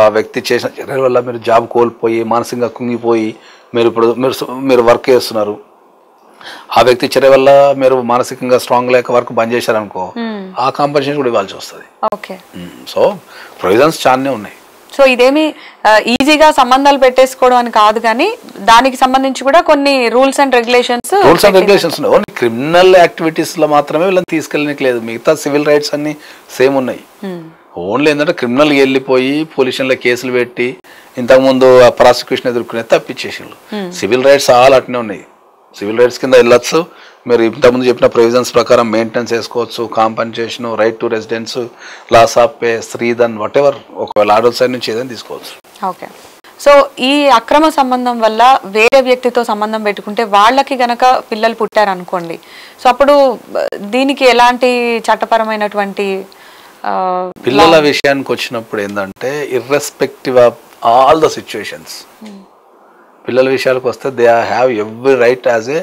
ఆ వ్యక్తి చేసిన చర్యల వల్ల మీరు జాబ్ కోల్పోయి మానసికంగా కుంగిపోయి మీరు వర్క్ చేస్తున్నారు, ఆ వ్యక్తి చర్య వల్ల మీరు మానసికంగా స్ట్రాంగ్ లేక వర్క్ బంద్ చేశారనుకో, ఆ కాంపన్సేషన్ కూడా ఇవ్వాల్సి వస్తుంది. సో ప్రొవిజన్స్ చాలానే ఉన్నాయి. సో ఇదేమి ఈజీగా సంబంధాలు పెట్టేసుకోవడం అని కాదు, కానీ దానికి సంబంధించి కూడా కొన్ని రూల్స్ అండ్ రెగ్యులేషన్స్ ఉన్నాయి. ఓన్లీ క్రిమినల్ యాక్టివిటీస్ లో మాత్రమే వీళ్ళని తీసుకెళ్ళడానికి లేదు, మిగతా సివిల్ రైట్స్ అన్ని సేమ్ ఉన్నాయి. ఓన్లీ ఏంటంటే క్రిమినల్ వెళ్ళిపోయి పొల్యూషన్లో కేసులు పెట్టి ఇంతకుముందు ప్రాసిక్యూషన్ ఎదుర్కొనే తప్పించేసారు. సివిల్ రైట్స్ ఆల్ అట్నే ఉన్నాయి. సివిల్ రైట్స్ కింద వెళ్ళొచ్చు, మీరు ఇంతకుముందు చెప్పిన ప్రొవిజన్స్ ప్రకారం మెయింటెనెన్స్ వేసుకోవచ్చు, compensation, right to residence, loss of pay, stridhan, whatever, ఒకవేళ ఆడోల్ సైడ్ నుంచి ఏదైనా తీసుకోవచ్చు. ఓకే. సో ఈ అక్రమ సంబంధం వల్ల వేరే వ్యక్తితో సంబంధం పెట్టుకుంటే వాళ్ళకి గనక పిల్లలు పుట్టారనుకోండి, సో అప్పుడు దీనికి ఎలాంటి చట్టపరమైనటువంటి పిల్లల విషయానికి వచ్చినప్పుడు ఏంటంటే irrespective of all the situations, పిల్లల విషయాలకు వస్తే they have every right as a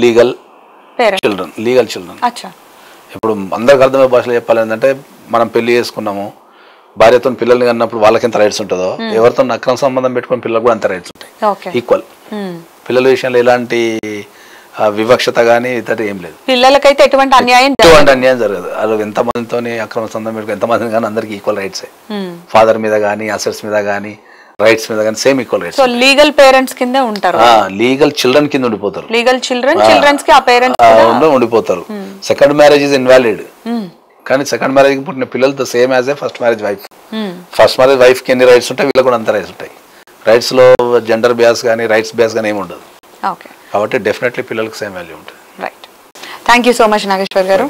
legal children. ఇప్పుడు అందరికి అర్థమయ్యే భాషలో చెప్పాలి ఏంటంటే, మనం పెళ్లి చేసుకున్నాము, భార్యతో పిల్లల్ని కన్నప్పుడు వాళ్ళకి ఎంత రైట్స్ ఉంటుందో ఎవరితో అక్రమ సంబంధం పెట్టుకుని పిల్లలకు కూడా అంత రైట్స్ ఉంటాయి, ఈక్వల్. పిల్లల విషయంలో ఎలాంటి వివక్షత కానీ ఇతర ఏం లేదు. పిల్లలకైతే ఎటువంటి అన్యాయం జరగదు. వాళ్ళు ఎంతమందితో అక్రమ సంబంధం పెట్టుకుని ఎంతమంది కానీ అందరికి ఈక్వల్ రైట్స్, ఫాదర్ మీద కానీ అసెట్స్ మీద కానీ రైట్స్ మీద కానీ same equal rights. So legal parents కింద ఉంటారు, లీగల్ చిల్డ్రన్ కింద ఉండిపోతారు, లీగల్ చిల్డ్రన్స్ కి ఆ పేరెంట్స్ ఉండిపోతారు. సెకండ్ మ్యారేజ్ ఇస్ ఇన్వాలిడ్, కానీ సెకండ్ మ్యారేజ్ కి పుట్టిన పిల్లలతో same as a first marriage wife. First marriage wife కి ఎన్ని రైట్స్ ఉంటాయి, వీళ్ళకి కూడా అంత రైట్స్ ఉంటాయి. రైట్స్ లో జెండర్ బేస్ కానీ రైట్స్ బేస్ కానీ ఏమి ఉండదు. కాబట్టి డెఫినెట్లీ పిల్లలకు సేమ్ వాల్యూ ఉంటుంది. Right. Thank you so much Nageshwar గారు.